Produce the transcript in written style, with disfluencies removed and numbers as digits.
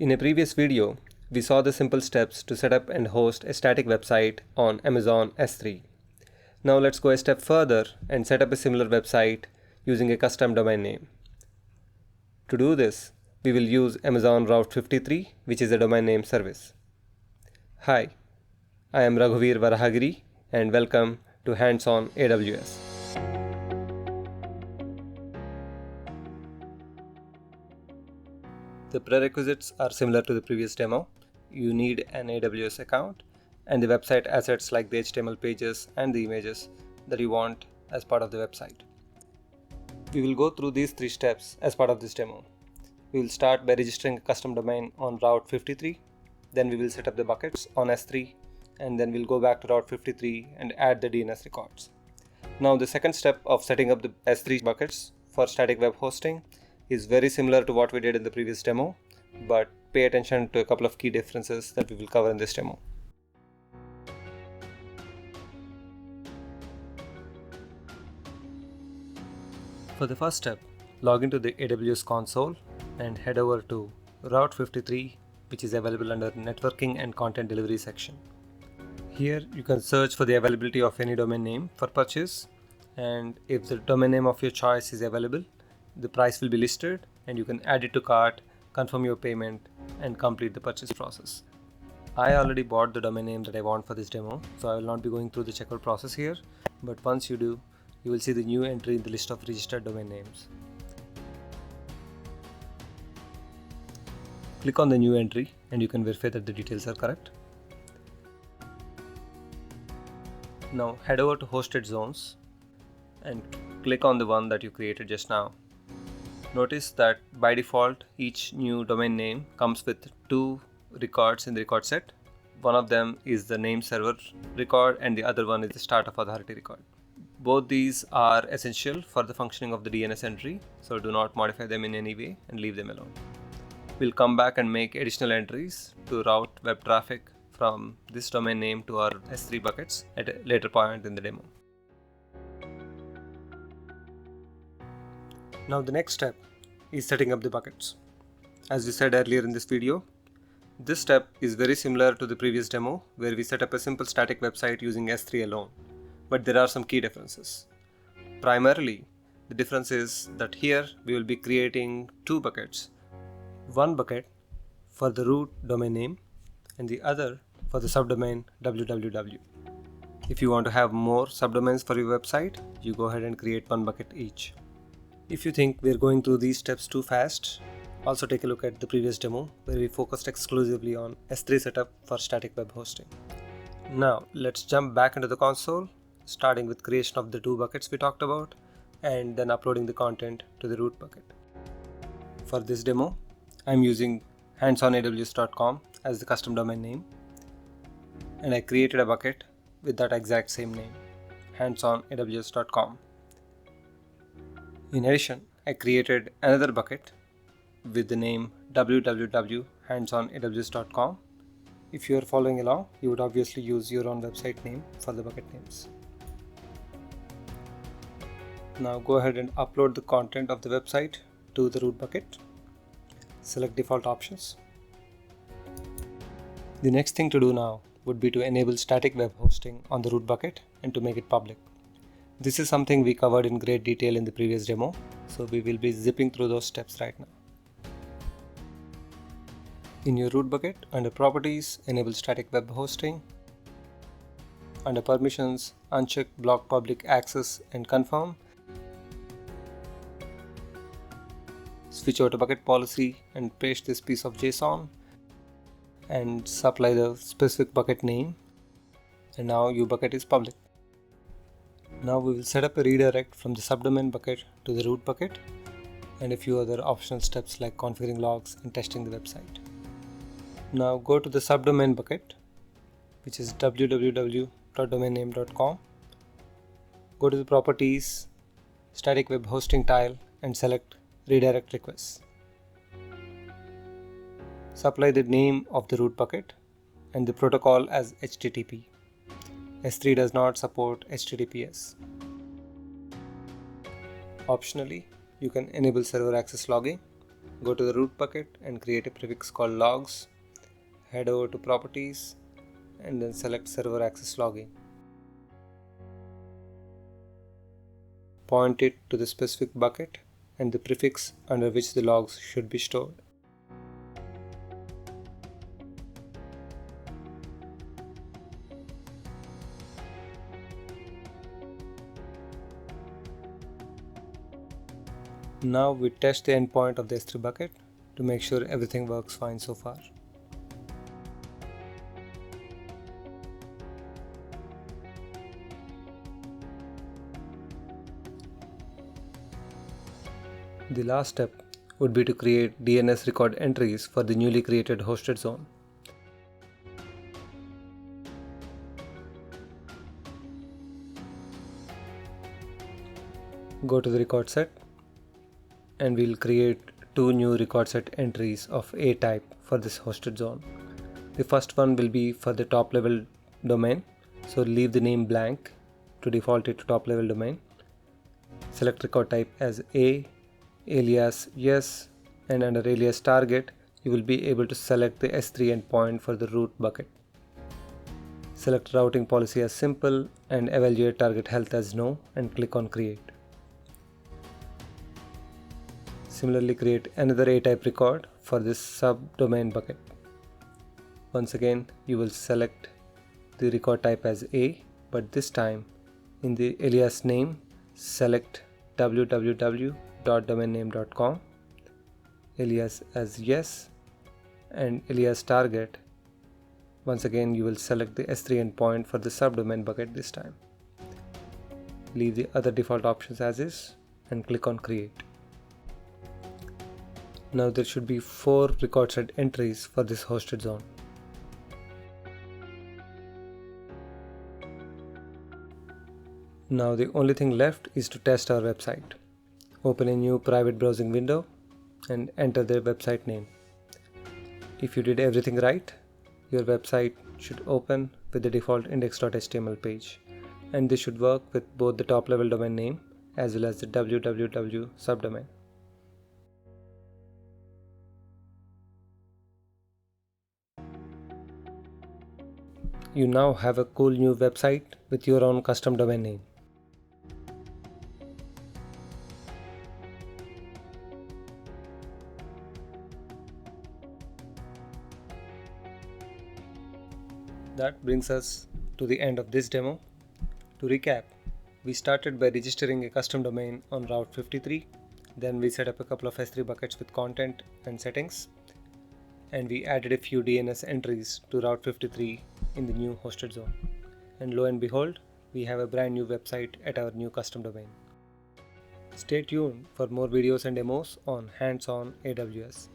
In a previous video, we saw the simple steps to set up and host a static website on Amazon S3. Now let's go a step further and set up a similar website using a custom domain name. To do this, we will use Amazon Route 53, which is a domain name service. Hi, I am Raghuveer Varahagiri and welcome to Hands on AWS. The prerequisites are similar to the previous demo. You need an AWS account and the website assets like the HTML pages and the images that you want as part of the website. We will go through these 3 steps as part of this demo. We will start by registering a custom domain on Route 53, then we will set up the buckets on S3, and then we'll go back to Route 53 and add the DNS records. Now the second step of setting up the S3 buckets for static web hosting is very similar to what we did in the previous demo, but pay attention to a couple of key differences that we will cover in this demo. For the first step, log into the AWS console and head over to Route 53, which is available under Networking and Content Delivery section. Here you can search for the availability of any domain name for purchase, and if the domain name of your choice is available, the price will be listed and you can add it to cart, confirm your payment and complete the purchase process. I already bought the domain name that I want for this demo, so I will not be going through the checkout process here, but once you do, you will see the new entry in the list of registered domain names. Click on the new entry and you can verify that the details are correct. Now head over to hosted zones and click on the one that you created just now. Notice that by default, each new domain name comes with 2 records in the record set. One of them is the name server record and the other one is the start of authority record. Both these are essential for the functioning of the DNS entry, so do not modify them in any way and leave them alone. We'll come back and make additional entries to route web traffic from this domain name to our S3 buckets at a later point in the demo. Now the next step is setting up the buckets. As we said earlier in this video, this step is very similar to the previous demo where we set up a simple static website using S3 alone, but there are some key differences. Primarily, the difference is that here we will be creating 2 buckets. One bucket for the root domain name and the other for the subdomain www. If you want to have more subdomains for your website, you go ahead and create 1 bucket each. If you think we're going through these steps too fast, also take a look at the previous demo where we focused exclusively on S3 setup for static web hosting. Now let's jump back into the console, starting with creation of the 2 buckets we talked about and then uploading the content to the root bucket. For this demo, I'm using handsonaws.com as the custom domain name, and I created a bucket with that exact same name, handsonaws.com. In addition, I created another bucket with the name www.handsonaws.com. If you are following along, you would obviously use your own website name for the bucket names. Now go ahead and upload the content of the website to the root bucket. Select default options. The next thing to do now would be to enable static web hosting on the root bucket and to make it public. This is something we covered in great detail in the previous demo, so we will be zipping through those steps right now. In your root bucket, under Properties, enable static web hosting. Under Permissions, uncheck Block Public Access and Confirm. Switch over to Bucket Policy and paste this piece of JSON and supply the specific bucket name, and now your bucket is public. Now we will set up a redirect from the subdomain bucket to the root bucket and a few other optional steps like configuring logs and testing the website. Now go to the subdomain bucket, which is www.domainname.com. Go to the Properties, Static Web Hosting tile and select Redirect Requests. Supply the name of the root bucket and the protocol as HTTP. S3 does not support HTTPS. Optionally, you can enable server access logging go to the root bucket and create a prefix called logs, head over to properties and then select server access login. Point it to the specific bucket and the prefix under which the logs should be stored. Now we test the endpoint of the S3 bucket to make sure everything works fine so far. The last step would be to create DNS record entries for the newly created hosted zone. Go to the record set and we'll create two new record set entries of A type for this hosted zone. The first one will be for the top level domain, so leave the name blank to default it to top level domain. Select record type as A, alias yes, and under alias target you will be able to select the S3 endpoint for the root bucket. Select routing policy as simple and evaluate target health as no and click on create. Similarly, create another A-type record for this subdomain bucket. Once again, you will select the record type as A, but this time in the alias name, select www.domainname.com, alias as yes, and alias target. Once again, you will select the S3 endpoint for the subdomain bucket this time. Leave the other default options as is and click on create. Now there should be 4 record set entries for this hosted zone. Now the only thing left is to test our website. Open a new private browsing window and enter the website name. If you did everything right, your website should open with the default index.html page, and this should work with both the top level domain name as well as the www subdomain. You now have a cool new website with your own custom domain name. That brings us to the end of this demo. To recap, we started by registering a custom domain on Route 53, then we set up a couple of S3 buckets with content and settings, and we added a few DNS entries to Route 53 in the new hosted zone. And lo and behold, we have a brand new website at our new custom domain. Stay tuned for more videos and demos on Hands-on AWS.